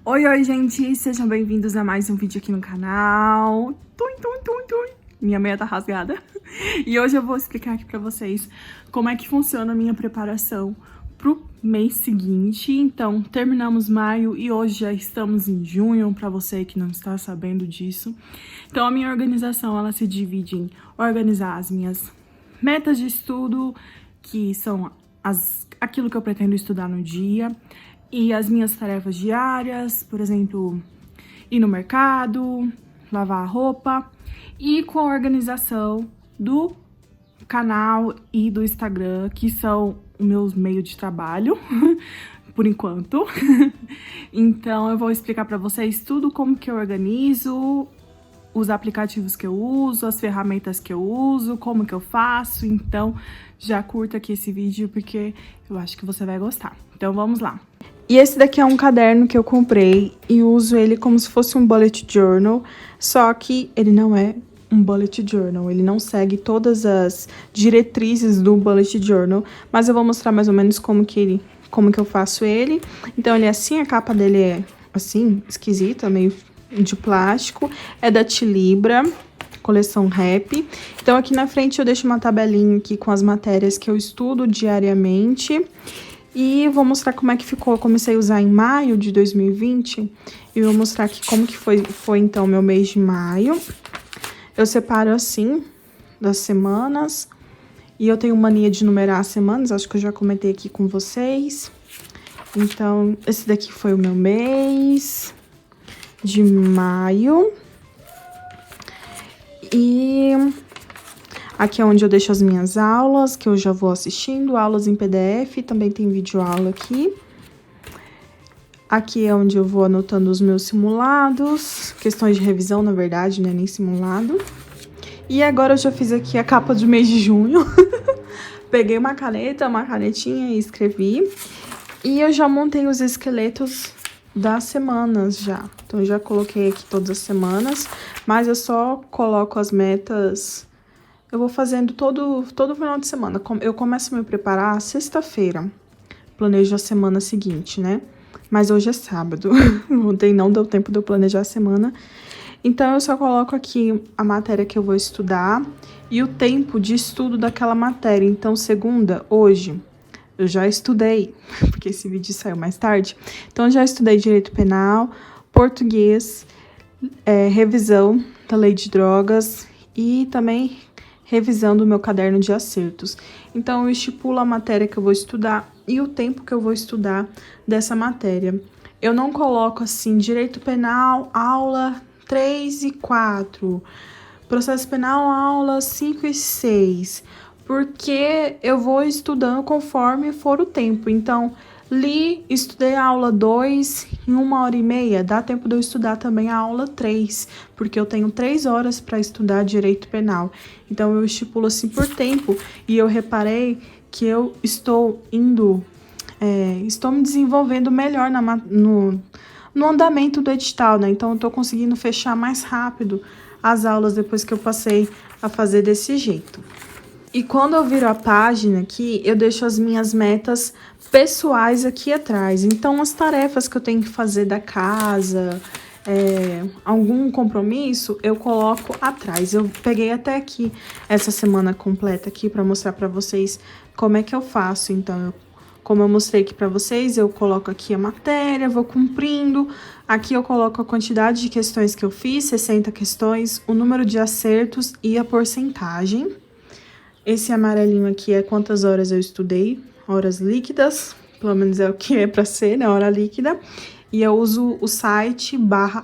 Oi, gente! Sejam bem-vindos a mais um vídeo aqui no canal. Minha meia tá rasgada. E hoje eu vou explicar aqui pra vocês como é que funciona a minha preparação pro mês seguinte. Então, terminamos maio e hoje já estamos em junho, pra você que não está sabendo disso. Então, a minha organização, ela se divide em organizar as minhas metas de estudo, que são aquilo que eu pretendo estudar no dia, e as minhas tarefas diárias, por exemplo, ir no mercado, lavar a roupa, e com a organização do canal e do Instagram, que são os meus meios de trabalho, por enquanto. Então, eu vou explicar pra vocês tudo como que eu organizo, os aplicativos que eu uso, as ferramentas que eu uso, como que eu faço. Então, já curta aqui esse vídeo, porque eu acho que você vai gostar. Então, vamos lá. E esse daqui é um caderno que eu comprei e uso ele como se fosse um bullet journal, só que ele não é um bullet journal, ele não segue todas as diretrizes do bullet journal, mas eu vou mostrar mais ou menos como que eu faço ele. Então, ele é assim, a capa dele é assim, esquisita, meio de plástico, é da Tilibra, coleção Rap. Então, aqui na frente eu deixo uma tabelinha aqui com as matérias que eu estudo diariamente. E vou mostrar como é que ficou. Eu comecei a usar em maio de 2020 e vou mostrar aqui como que foi então meu mês de maio. Eu separo assim das semanas e eu tenho mania de numerar as semanas, acho que eu já comentei aqui com vocês. Então, esse daqui foi o meu mês de maio. E aqui é onde eu deixo as minhas aulas, que eu já vou assistindo, aulas em PDF, também tem videoaula aqui. Aqui é onde eu vou anotando os meus simulados, questões de revisão, na verdade, né, nem simulado. E agora eu já fiz aqui a capa do mês de junho. Peguei uma caneta, uma canetinha e escrevi. E eu já montei os esqueletos das semanas já. Então, eu já coloquei aqui todas as semanas, mas eu só coloco as metas. Eu vou fazendo todo final de semana. Eu começo a me preparar sexta-feira. Planejo a semana seguinte, né? Mas hoje é sábado. Ontem não deu tempo de eu planejar a semana. Então, eu só coloco aqui a matéria que eu vou estudar e o tempo de estudo daquela matéria. Então, segunda, hoje, eu já estudei, porque esse vídeo saiu mais tarde. Então, eu já estudei Direito Penal, Português, revisão da Lei de Drogas e também revisando o meu caderno de acertos. Então, eu estipulo a matéria que eu vou estudar e o tempo que eu vou estudar dessa matéria. Eu não coloco assim, Direito Penal, aula 3 e 4, Processo Penal, aula 5 e 6, porque eu vou estudando conforme for o tempo. Então, estudei a aula 2 em 1h30, dá tempo de eu estudar também a aula 3, porque eu tenho 3 horas para estudar Direito Penal. Então, eu estipulo assim por tempo, e eu reparei que eu estou me desenvolvendo melhor no andamento do edital, né? Então, eu tô conseguindo fechar mais rápido as aulas depois que eu passei a fazer desse jeito. E quando eu viro a página aqui, eu deixo as minhas metas pessoais aqui atrás. Então, as tarefas que eu tenho que fazer da casa, algum compromisso, eu coloco atrás. Eu peguei até aqui essa semana completa aqui para mostrar para vocês como é que eu faço. Então, como eu mostrei aqui para vocês, eu coloco aqui a matéria, vou cumprindo. Aqui eu coloco a quantidade de questões que eu fiz, 60 questões, o número de acertos e a porcentagem. Esse amarelinho aqui é quantas horas eu estudei, horas líquidas, pelo menos é o que é para ser, né, hora líquida. E eu uso o site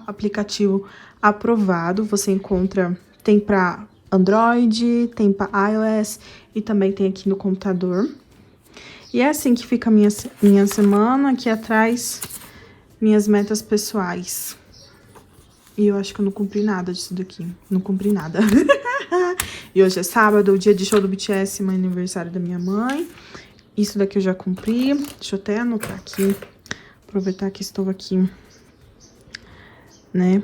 /aplicativo aprovado, você encontra, tem para Android, tem para iOS e também tem aqui no computador. E é assim que fica a minha semana, aqui atrás, minhas metas pessoais. E eu acho que eu não cumpri nada disso daqui, não cumpri nada. E hoje é sábado, o dia de show do BTS, aniversário da minha mãe. Isso daqui eu já cumpri, deixa eu até anotar aqui, aproveitar que estou aqui, né?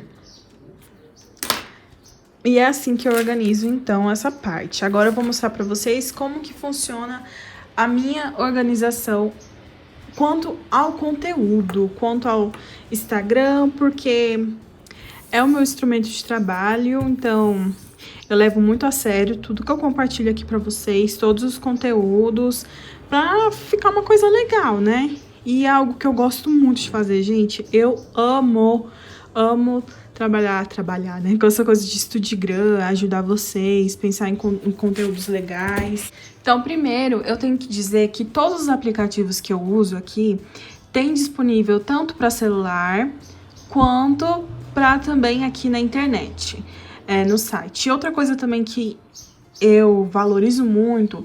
E é assim que eu organizo, então, essa parte. Agora eu vou mostrar pra vocês como que funciona a minha organização quanto ao conteúdo, quanto ao Instagram, porque é o meu instrumento de trabalho, então eu levo muito a sério tudo que eu compartilho aqui pra vocês, todos os conteúdos, pra ficar uma coisa legal, né? E é algo que eu gosto muito de fazer, gente. Eu amo trabalhar, né? Com essa coisa de Studigram, ajudar vocês, pensar em conteúdos legais. Então, primeiro, eu tenho que dizer que todos os aplicativos que eu uso aqui tem disponível tanto para celular quanto para também aqui na internet, no site. E outra coisa também que eu valorizo muito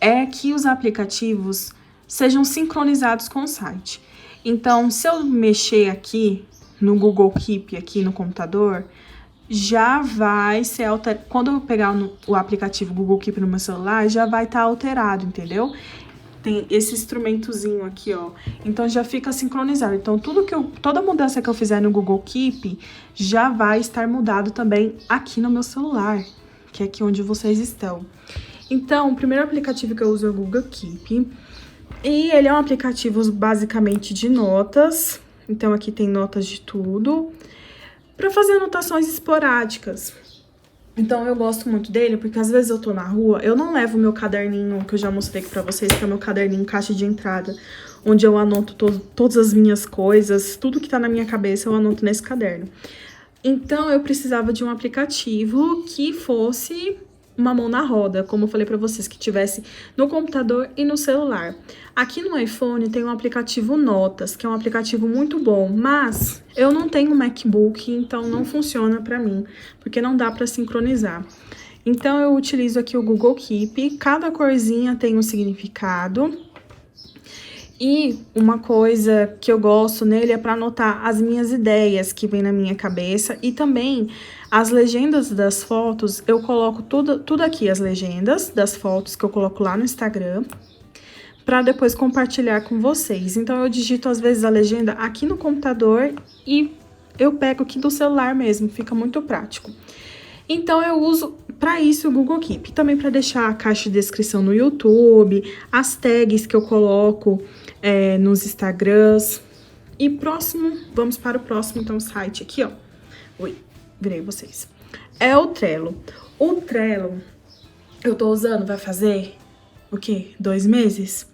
é que os aplicativos sejam sincronizados com o site. Então, se eu mexer aqui no Google Keep, aqui no computador, já vai ser alterado. Quando eu pegar o aplicativo Google Keep no meu celular, já vai estar alterado, entendeu? Tem esse instrumentozinho aqui, ó. Então, já fica sincronizado. Então, toda mudança que eu fizer no Google Keep, já vai estar mudado também aqui no meu celular, que é aqui onde vocês estão. Então, o primeiro aplicativo que eu uso é o Google Keep. E ele é um aplicativo basicamente de notas. Então, aqui tem notas de tudo, para fazer anotações esporádicas. Então, eu gosto muito dele, porque às vezes eu tô na rua, eu não levo o meu caderninho, que eu já mostrei aqui pra vocês, que é o meu caderninho caixa de entrada, onde eu anoto todas as minhas coisas, tudo que tá na minha cabeça eu anoto nesse caderno. Então, eu precisava de um aplicativo que fosse uma mão na roda, como eu falei pra vocês, que tivesse no computador e no celular. Aqui no iPhone tem um aplicativo Notas, que é um aplicativo muito bom, mas eu não tenho MacBook, então não funciona pra mim, porque não dá pra sincronizar. Então eu utilizo aqui o Google Keep, cada corzinha tem um significado. E uma coisa que eu gosto nele é para anotar as minhas ideias que vem na minha cabeça e também as legendas das fotos, eu coloco tudo aqui, as legendas das fotos que eu coloco lá no Instagram, para depois compartilhar com vocês. Então, eu digito às vezes a legenda aqui no computador e eu pego aqui do celular mesmo, fica muito prático. Então, eu uso para isso o Google Keep, também para deixar a caixa de descrição no YouTube, as tags que eu coloco nos Instagrams. E vamos para o próximo, então, site aqui, ó. Oi, virei vocês. É o Trello. O Trello, eu tô usando, vai fazer, o quê? 2 meses?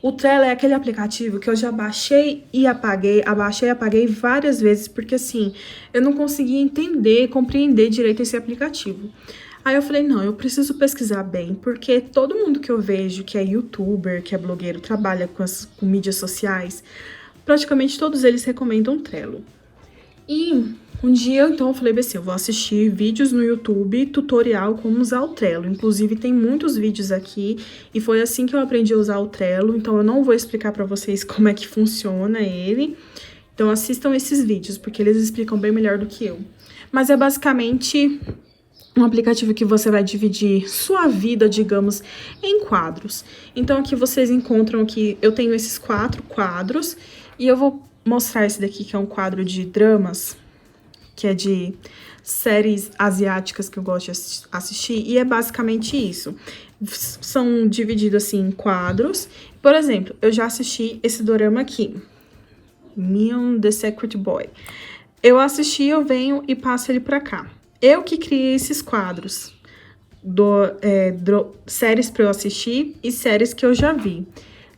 O Trello é aquele aplicativo que eu já baixei e apaguei, várias vezes, porque assim, eu não conseguia entender, compreender direito esse aplicativo. Aí eu falei, não, eu preciso pesquisar bem, porque todo mundo que eu vejo que é youtuber, que é blogueiro, trabalha com mídias sociais, praticamente todos eles recomendam Trello. E um dia, então, eu falei assim, eu vou assistir vídeos no YouTube, tutorial como usar o Trello. Inclusive, tem muitos vídeos aqui, e foi assim que eu aprendi a usar o Trello, então eu não vou explicar pra vocês como é que funciona ele. Então, assistam esses vídeos, porque eles explicam bem melhor do que eu. Mas é basicamente um aplicativo que você vai dividir sua vida, digamos, em quadros. Então, aqui vocês encontram que eu tenho esses 4 quadros, e eu vou mostrar esse daqui, que é um quadro de dramas, que é de séries asiáticas que eu gosto de assistir, e é basicamente isso. São divididos assim em quadros. Por exemplo, eu já assisti esse dorama aqui, Neon The Secret Boy. Eu assisti, eu venho e passo ele pra cá. Eu que criei esses quadros, séries pra eu assistir e séries que eu já vi.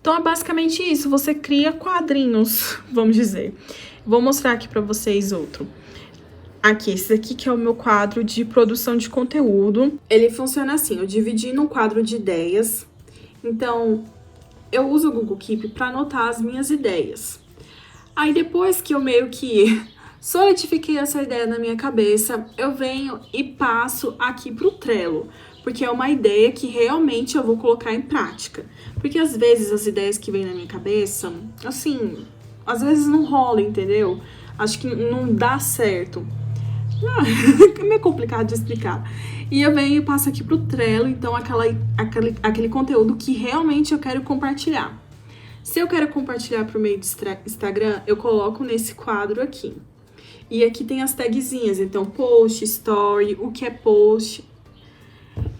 Então, é basicamente isso, você cria quadrinhos, vamos dizer. Vou mostrar aqui pra vocês outro. Aqui, esse aqui que é o meu quadro de produção de conteúdo. Ele funciona assim, eu dividi num quadro de ideias. Então, eu uso o Google Keep para anotar as minhas ideias. Aí, depois que eu meio que solidifiquei essa ideia na minha cabeça, eu venho e passo aqui pro Trello. Porque é uma ideia que realmente eu vou colocar em prática. Porque às vezes as ideias que vêm na minha cabeça, assim, às vezes não rola, entendeu? Acho que não dá certo. É meio complicado de explicar. E eu venho e passo aqui pro Trello, então aquele conteúdo que realmente eu quero compartilhar. Se eu quero compartilhar por meio do Instagram, eu coloco nesse quadro aqui. E aqui tem as tagzinhas, então post, story, o que é post.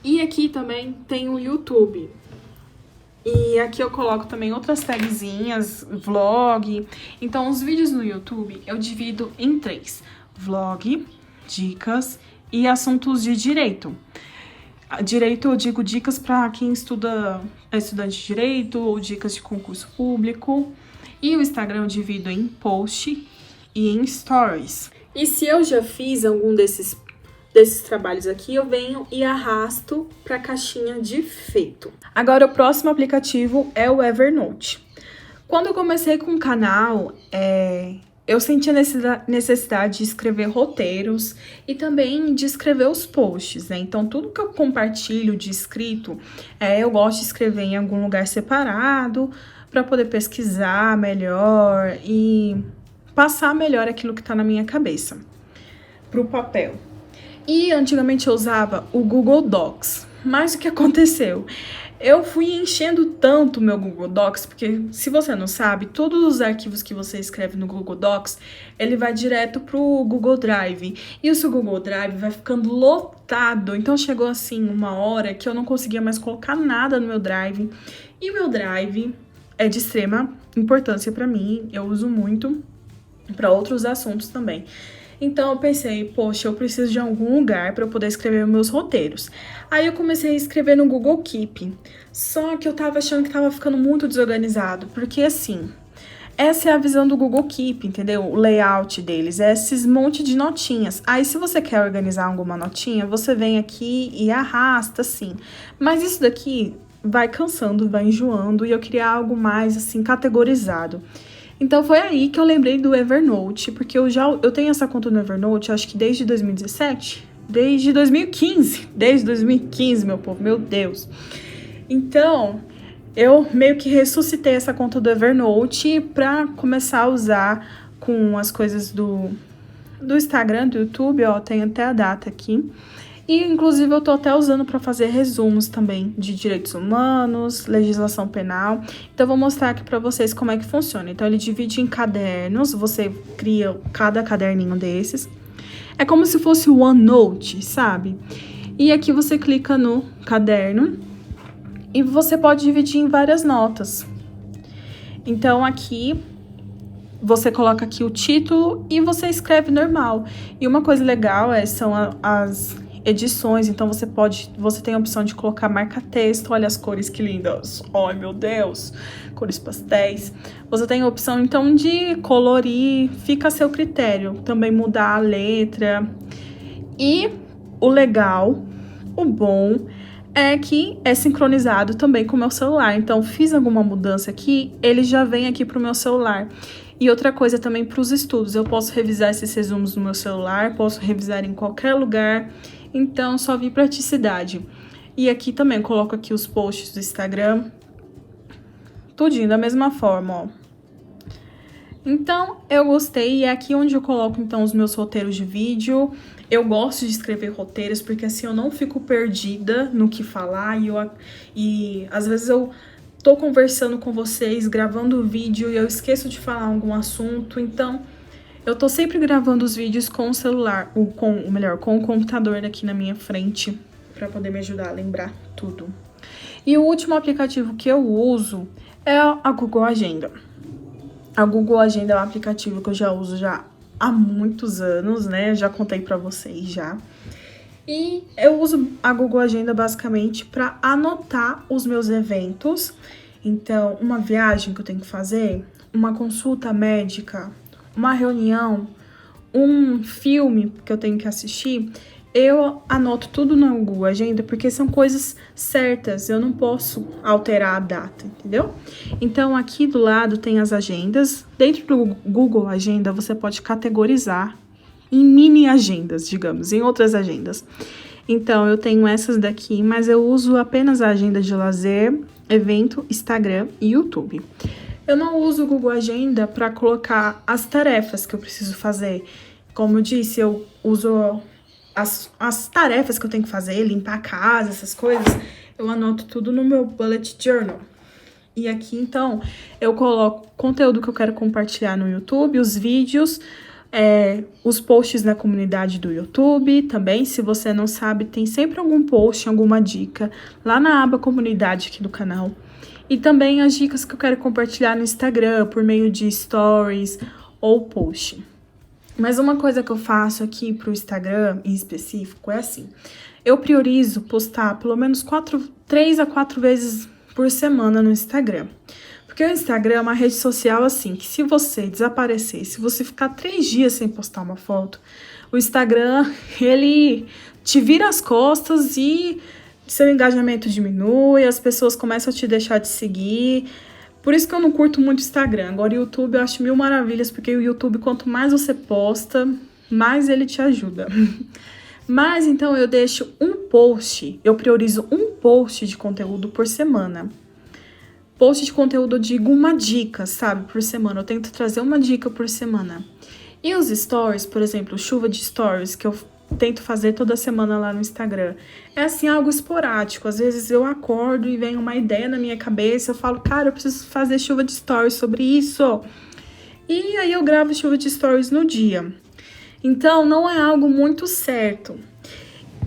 E aqui também tem o YouTube. E aqui eu coloco também outras tagzinhas, vlog. Então, os vídeos no YouTube eu divido em 3. Vlog, dicas e assuntos de direito. Direito, eu digo dicas para quem é estudante de direito ou dicas de concurso público. E o Instagram eu divido em post e em stories. E se eu já fiz algum desses trabalhos aqui, eu venho e arrasto para a caixinha de feito. Agora, o próximo aplicativo é o Evernote. Quando eu comecei com o canal, eu senti a necessidade de escrever roteiros e também de escrever os posts, né? Então, tudo que eu compartilho de escrito, eu gosto de escrever em algum lugar separado para poder pesquisar melhor e passar melhor aquilo que tá na minha cabeça pro papel. E antigamente eu usava o Google Docs, mas o que aconteceu? Eu fui enchendo tanto o meu Google Docs, porque se você não sabe, todos os arquivos que você escreve no Google Docs, ele vai direto pro Google Drive. E o seu Google Drive vai ficando lotado. Então chegou assim uma hora que eu não conseguia mais colocar nada no meu Drive. E o meu Drive é de extrema importância para mim, eu uso muito para outros assuntos também. Então eu pensei, poxa, eu preciso de algum lugar para eu poder escrever meus roteiros. Aí eu comecei a escrever no Google Keep. Só que eu tava achando que tava ficando muito desorganizado, porque assim, essa é a visão do Google Keep, entendeu? O layout deles é esses monte de notinhas. Aí se você quer organizar alguma notinha, você vem aqui e arrasta assim. Mas isso daqui vai cansando, vai enjoando e eu queria algo mais assim categorizado. Então foi aí que eu lembrei do Evernote, porque eu tenho essa conta no Evernote, acho que desde 2017, desde 2015, meu povo, meu Deus. Então, eu meio que ressuscitei essa conta do Evernote pra começar a usar com as coisas do Instagram, do YouTube, ó, tem até a data aqui. E, inclusive, eu tô até usando para fazer resumos também de direitos humanos, legislação penal. Então, eu vou mostrar aqui para vocês como é que funciona. Então, ele divide em cadernos, você cria cada caderninho desses. É como se fosse o OneNote, sabe? E aqui você clica no caderno e você pode dividir em várias notas. Então, aqui você coloca aqui o título e você escreve normal. E uma coisa legal são as edições, então você tem a opção de colocar marca-texto, olha as cores que lindas, ai meu Deus, cores pastéis. Você tem a opção então de colorir, fica a seu critério, também mudar a letra. E o legal, o bom, é que é sincronizado também com o meu celular, então fiz alguma mudança aqui, ele já vem aqui pro meu celular. E outra coisa também para os estudos, eu posso revisar esses resumos no meu celular, posso revisar em qualquer lugar. Então, só vi praticidade. E aqui também, coloco aqui os posts do Instagram. Tudinho da mesma forma, ó. Então, eu gostei. E é aqui onde eu coloco, então, os meus roteiros de vídeo. Eu gosto de escrever roteiros, porque assim eu não fico perdida no que falar. E às vezes eu tô conversando com vocês, gravando o vídeo, e eu esqueço de falar algum assunto. Então, eu tô sempre gravando os vídeos com o celular, com o computador aqui na minha frente, pra poder me ajudar a lembrar tudo. E o último aplicativo que eu uso é a Google Agenda. A Google Agenda é um aplicativo que eu já uso já há muitos anos, né? Já contei pra vocês já. E eu uso a Google Agenda basicamente pra anotar os meus eventos. Então, uma viagem que eu tenho que fazer, uma consulta médica, uma reunião, um filme que eu tenho que assistir, eu anoto tudo no Google Agenda, porque são coisas certas, eu não posso alterar a data, entendeu? Então, aqui do lado tem as agendas. Dentro do Google Agenda, você pode categorizar em mini agendas, digamos, em outras agendas. Então, eu tenho essas daqui, mas eu uso apenas a agenda de lazer, evento, Instagram e YouTube. Eu não uso o Google Agenda para colocar as tarefas que eu preciso fazer. Como eu disse, eu uso as tarefas que eu tenho que fazer, limpar a casa, essas coisas, eu anoto tudo no meu Bullet Journal. E aqui, então, eu coloco o conteúdo que eu quero compartilhar no YouTube, os vídeos, os posts na comunidade do YouTube também. Se você não sabe, tem sempre algum post, alguma dica lá na aba comunidade aqui do canal. E também as dicas que eu quero compartilhar no Instagram, por meio de stories ou post. Mas uma coisa que eu faço aqui pro Instagram, em específico, é assim. Eu priorizo postar pelo menos 3 a 4 vezes por semana no Instagram. Porque o Instagram é uma rede social assim, que se você desaparecer, se você ficar 3 dias sem postar uma foto, o Instagram, ele te vira as costas e seu engajamento diminui, as pessoas começam a te deixar de seguir. Por isso que eu não curto muito o Instagram. Agora o YouTube eu acho mil maravilhas, porque o YouTube, quanto mais você posta, mais ele te ajuda. Mas então eu deixo eu priorizo um post de conteúdo por semana. Post de conteúdo, eu digo uma dica, sabe, por semana. Eu tento trazer uma dica por semana. E os stories, por exemplo, chuva de stories, que eu tento fazer toda semana lá no Instagram. É assim, algo esporádico. Às vezes eu acordo e vem uma ideia na minha cabeça, eu falo, cara, eu preciso fazer chuva de stories sobre isso. E aí eu gravo chuva de stories no dia. Então, não é algo muito certo.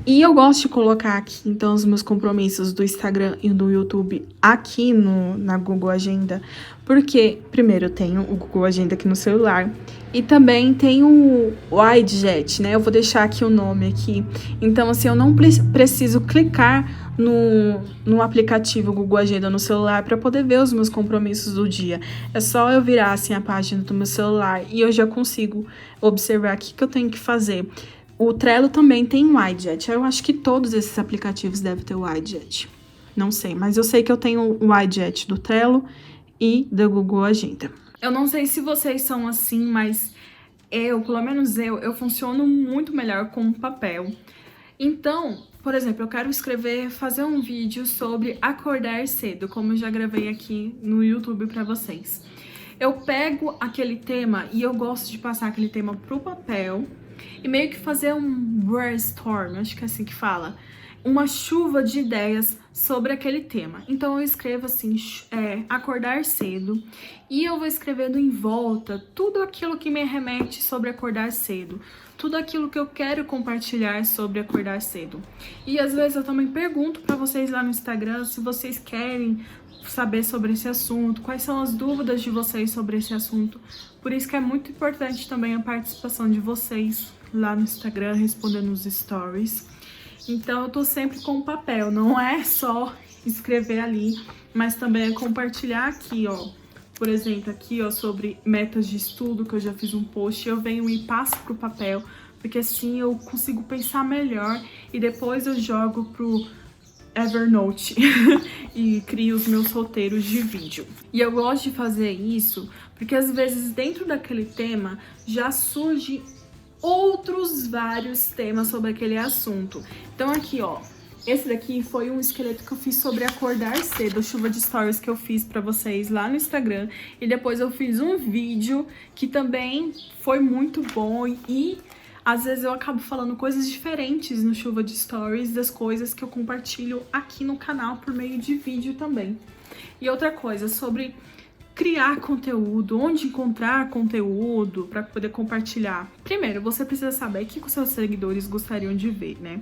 E eu gosto de colocar aqui, então, os meus compromissos do Instagram e do YouTube aqui na Google Agenda. Porque, primeiro, eu tenho o Google Agenda aqui no celular. E também tem o WideJet, né? Eu vou deixar aqui o nome aqui. Então, assim, eu não preciso clicar no aplicativo Google Agenda no celular para poder ver os meus compromissos do dia. É só eu virar, assim, a página do meu celular e eu já consigo observar o que eu tenho que fazer. O Trello também tem o WideJet. Eu acho que todos esses aplicativos devem ter o WideJet. Não sei, mas eu sei que eu tenho o WideJet do Trello e do Google Agenda. Eu não sei se vocês são assim, mas pelo menos eu funciono muito melhor com papel. Então, por exemplo, eu quero fazer um vídeo sobre acordar cedo, como eu já gravei aqui no YouTube pra vocês. Eu pego aquele tema e eu gosto de passar aquele tema pro papel e meio que fazer um brainstorm, acho que é assim que fala, uma chuva de ideias sobre aquele tema. Então eu escrevo assim, acordar cedo, e eu vou escrevendo em volta tudo aquilo que me remete sobre acordar cedo, tudo aquilo que eu quero compartilhar sobre acordar cedo. E às vezes eu também pergunto para vocês lá no Instagram se vocês querem saber sobre esse assunto, quais são as dúvidas de vocês sobre esse assunto. Por isso que é muito importante também a participação de vocês lá no Instagram, respondendo os stories. Então eu tô sempre com papel, não é só escrever ali, mas também é compartilhar aqui, ó. Por exemplo, aqui, ó, sobre metas de estudo, que eu já fiz um post, eu venho e passo pro papel, porque assim eu consigo pensar melhor e depois eu jogo pro Evernote e crio os meus roteiros de vídeo. E eu gosto de fazer isso porque às vezes dentro daquele tema já surge outros vários temas sobre aquele assunto. Então aqui, ó, esse daqui foi um esqueleto que eu fiz sobre acordar cedo, chuva de stories que eu fiz pra vocês lá no Instagram. E depois eu fiz um vídeo que também foi muito bom e às vezes eu acabo falando coisas diferentes no chuva de stories das coisas que eu compartilho aqui no canal por meio de vídeo também. E outra coisa, sobre criar conteúdo, onde encontrar conteúdo para poder compartilhar. Primeiro, você precisa saber o que os seus seguidores gostariam de ver, né?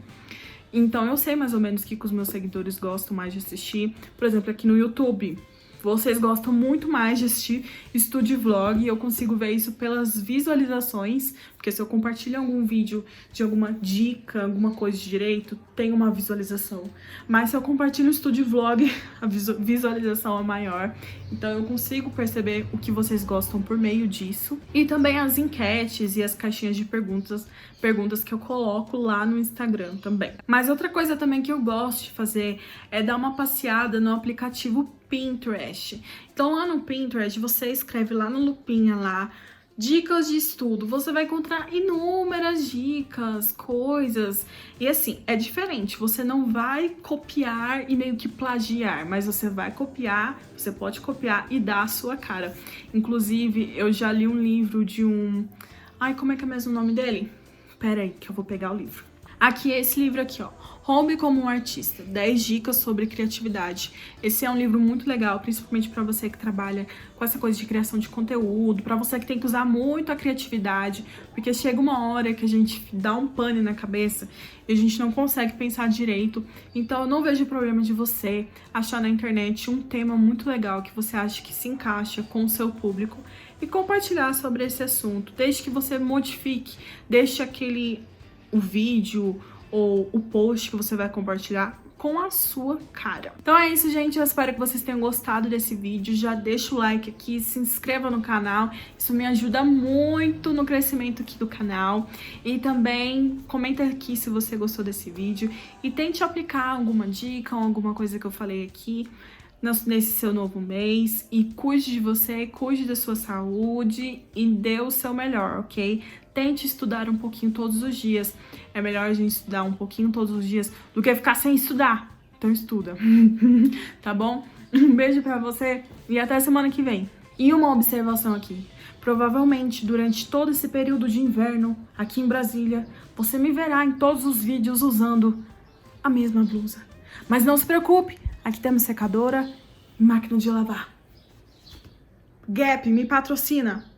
Então eu sei mais ou menos o que os meus seguidores gostam mais de assistir. Por exemplo, aqui no YouTube, vocês gostam muito mais de assistir Estúdio Vlog, e eu consigo ver isso pelas visualizações, porque se eu compartilho algum vídeo de alguma dica, alguma coisa de direito, tem uma visualização. Mas se eu compartilho o Estúdio Vlog, a visualização é maior. Então eu consigo perceber o que vocês gostam por meio disso. E também as enquetes e as caixinhas de perguntas que eu coloco lá no Instagram também. Mas outra coisa também que eu gosto de fazer é dar uma passeada no aplicativo Pinterest. Então lá no Pinterest você escreve lá no lupinha lá dicas de estudo, você vai encontrar inúmeras dicas, coisas, e assim, é diferente, você não vai copiar e meio que plagiar, mas você vai copiar, você pode copiar e dar a sua cara. Inclusive, eu já li um livro de um... Ai, como é que é mesmo o nome dele? Pera aí, que eu vou pegar o livro. Aqui é esse livro aqui, ó. Hobby como um artista, 10 dicas sobre criatividade. Esse é um livro muito legal, principalmente para você que trabalha com essa coisa de criação de conteúdo, para você que tem que usar muito a criatividade, porque chega uma hora que a gente dá um pane na cabeça e a gente não consegue pensar direito. Então eu não vejo problema de você achar na internet um tema muito legal que você acha que se encaixa com o seu público e compartilhar sobre esse assunto, desde que você modifique, deixe o vídeo ou o post que você vai compartilhar com a sua cara. Então é isso, gente. Eu espero que vocês tenham gostado desse vídeo. Já deixa o like aqui, se inscreva no canal. Isso me ajuda muito no crescimento aqui do canal. E também comenta aqui se você gostou desse vídeo. E tente aplicar alguma dica ou alguma coisa que eu falei aqui nesse seu novo mês, e cuide de você, cuide da sua saúde e dê o seu melhor, ok? Tente estudar um pouquinho todos os dias. É melhor a gente estudar um pouquinho todos os dias do que ficar sem estudar. Então estuda, tá bom? Um beijo pra você e até semana que vem. E uma observação aqui. Provavelmente, durante todo esse período de inverno, aqui em Brasília, você me verá em todos os vídeos usando a mesma blusa. Mas não se preocupe, aqui temos secadora e máquina de lavar. Gap, me patrocina!